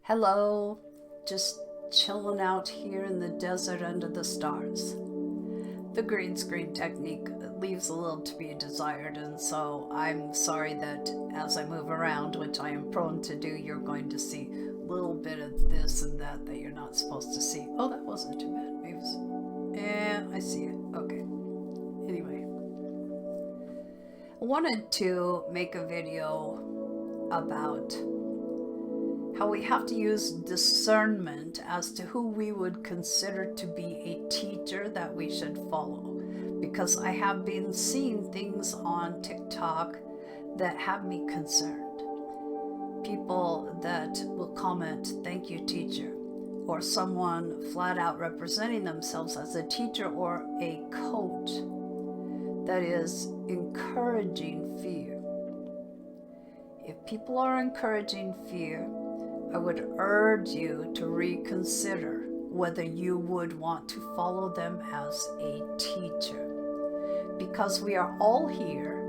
Hello, just chilling out here in the desert under the stars. The green screen technique leaves a little to be desired, and so I'm sorry that as I move around, which I am prone to do, you're going to see a little bit of this and that you're not supposed to see. Oh, that wasn't too bad. Maybe I see it. Okay. Anyway, I wanted to make a video about how we have to use discernment as to who we would consider to be a teacher that we should follow. Because I have been seeing things on TikTok that have me concerned. People that will comment, "Thank you, teacher," or someone flat out representing themselves as a teacher or a coach that is encouraging fear. If people are encouraging fear, I would urge you to reconsider whether you would want to follow them as a teacher. Because we are all here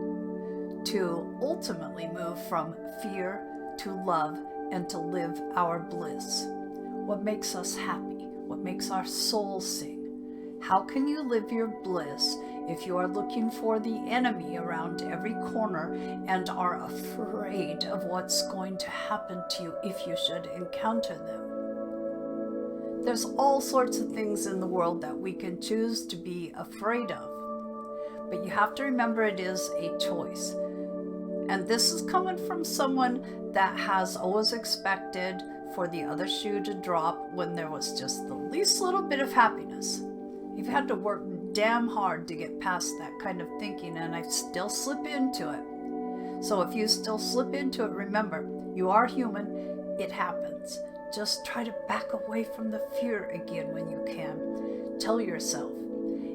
to ultimately move from fear to love and to live our bliss. What makes us happy? What makes our soul sing? How can you live your bliss if you are looking for the enemy around every corner and are afraid of what's going to happen to you if you should encounter them? There's all sorts of things in the world that we can choose to be afraid of, but you have to remember it is a choice. And this is coming from someone that has always expected for the other shoe to drop when there was just the least little bit of happiness. You've had to work damn hard to get past that kind of thinking, and I still slip into it. So if you still slip into it, remember, you are human. It happens. Just try to back away from the fear again when you can. Tell yourself,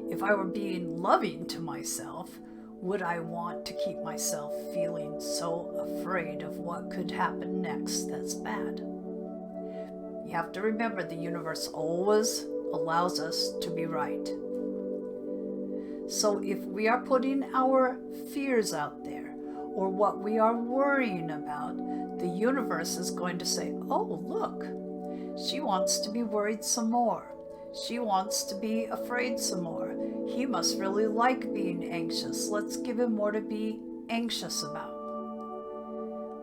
if I were being loving to myself, would I want to keep myself feeling so afraid of what could happen next that's bad? You have to remember the universe always allows us to be right. So if we are putting our fears out there or what we are worrying about, the universe is going to say, "Oh, look, she wants to be worried some more. She wants to be afraid some more. He must really like being anxious. Let's give him more to be anxious about."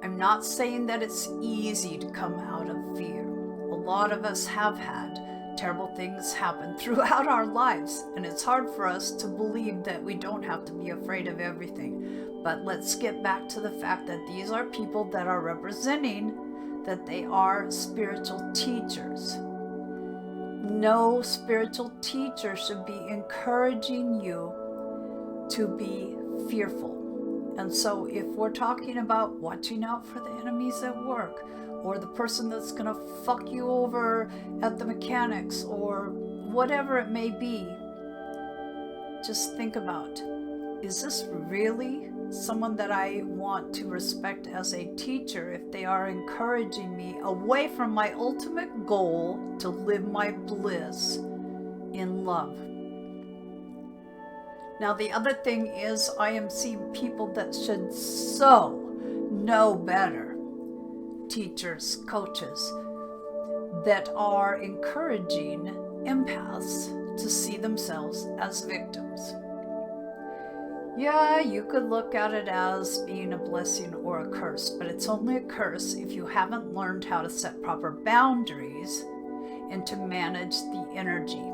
I'm not saying that it's easy to come out of fear. A lot of us have had terrible things happen throughout our lives, and it's hard for us to believe that we don't have to be afraid of everything. But let's get back to the fact that these are people that are representing that they are spiritual teachers. No spiritual teacher should be encouraging you to be fearful. And so if we're talking about watching out for the enemies at work, or the person that's going to fuck you over at the mechanics, or whatever it may be, just think about, is this really someone that I want to respect as a teacher if they are encouraging me away from my ultimate goal to live my bliss in love? Now, the other thing is I am seeing people that should so know better, teachers, coaches, that are encouraging empaths to see themselves as victims. Yeah, you could look at it as being a blessing or a curse, but it's only a curse if you haven't learned how to set proper boundaries and to manage the energy.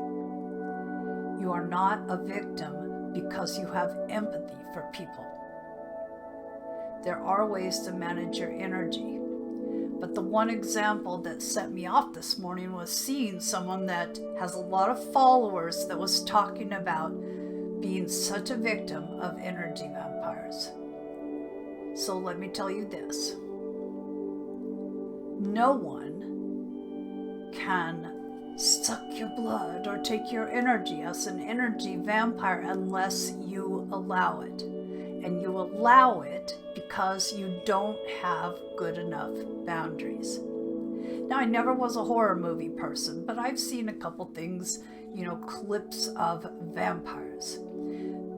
You are not a victim because you have empathy for people. There are ways to manage your energy. But the one example that set me off this morning was seeing someone that has a lot of followers that was talking about being such a victim of energy vampires. So let me tell you this. No one can suck your blood or take your energy as an energy vampire unless you allow it. And you allow it because you don't have good enough boundaries. Now, I never was a horror movie person, but I've seen a couple things, clips of vampires.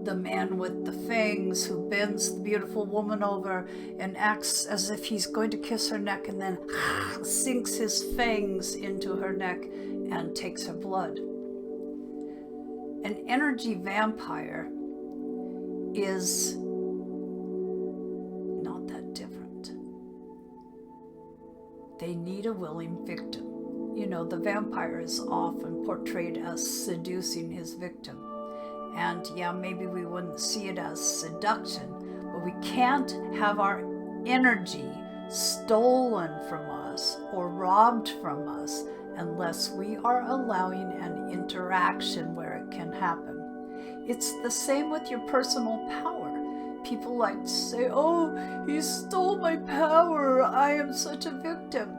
the man with the fangs who bends the beautiful woman over and acts as if he's going to kiss her neck, and then sinks his fangs into her neck and takes her blood. An energy vampire is not that different. They need a willing victim. You know, the vampire is often portrayed as seducing his victim. And yeah, maybe we wouldn't see it as seduction, but we can't have our energy stolen from us or robbed from us unless we are allowing an interaction where it can happen. It's the same with your personal power. People like to say, oh, he stole my power, I am such a victim.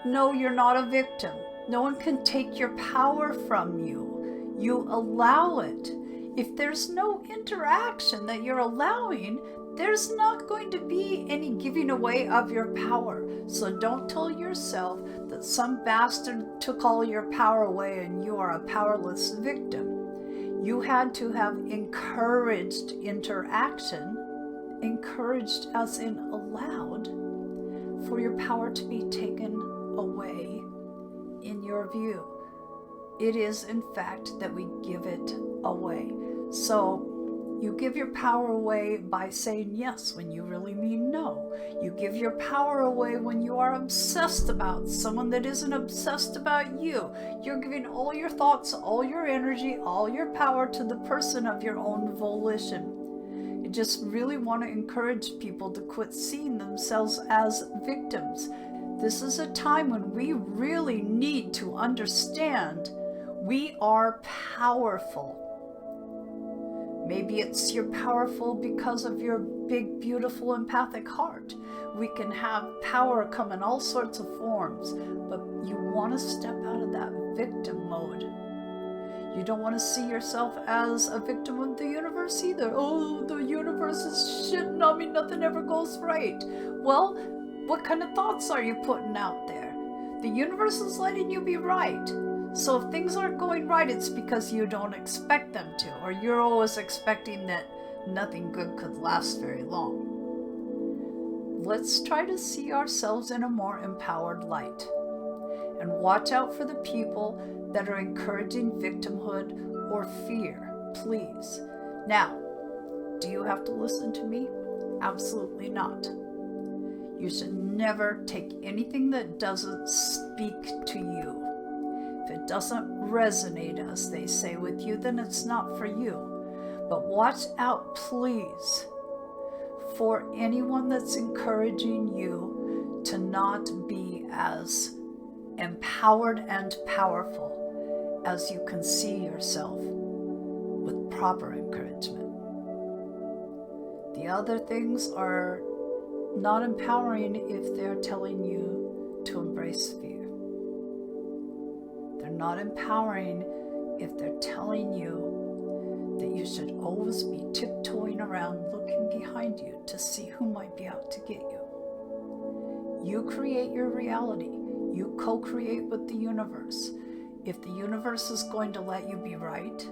No, you're not a victim. No one can take your power from you. You allow it. If there's no interaction that you're allowing, there's not going to be any giving away of your power. So don't tell yourself that some bastard took all your power away and you are a powerless victim. You had to have encouraged interaction, encouraged as in allowed, for your power to be taken away in your view. It is in fact that we give it away. So you give your power away by saying yes when you really mean no. You give your power away when you are obsessed about someone that isn't obsessed about you. You're giving all your thoughts, all your energy, all your power to the person of your own volition. I just really want to encourage people to quit seeing themselves as victims. This is a time when we really need to understand we are powerful. Maybe you're powerful because of your big, beautiful, empathic heart. We can have power come in all sorts of forms, but you want to step out of that victim mode. You don't want to see yourself as a victim of the universe either. Oh, the universe is shitting on me, nothing ever goes right. Well, what kind of thoughts are you putting out there? The universe is letting you be right. So if things aren't going right, it's because you don't expect them to, or you're always expecting that nothing good could last very long. Let's try to see ourselves in a more empowered light and watch out for the people that are encouraging victimhood or fear, please. Now, do you have to listen to me? Absolutely not. You should never take anything that doesn't speak to you. If it doesn't resonate, as they say, with you, then it's not for you. But watch out, please, for anyone that's encouraging you to not be as empowered and powerful as you can see yourself with proper encouragement. The other things are not empowering if they're telling you to embrace fear. They're not empowering if they're telling you that you should always be tiptoeing around looking behind you to see who might be out to get you. You create your reality. You co-create with the universe. If the universe is going to let you be right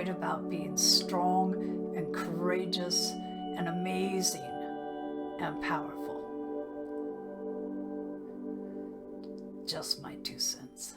about being strong and courageous and amazing and powerful. Just my 2 cents.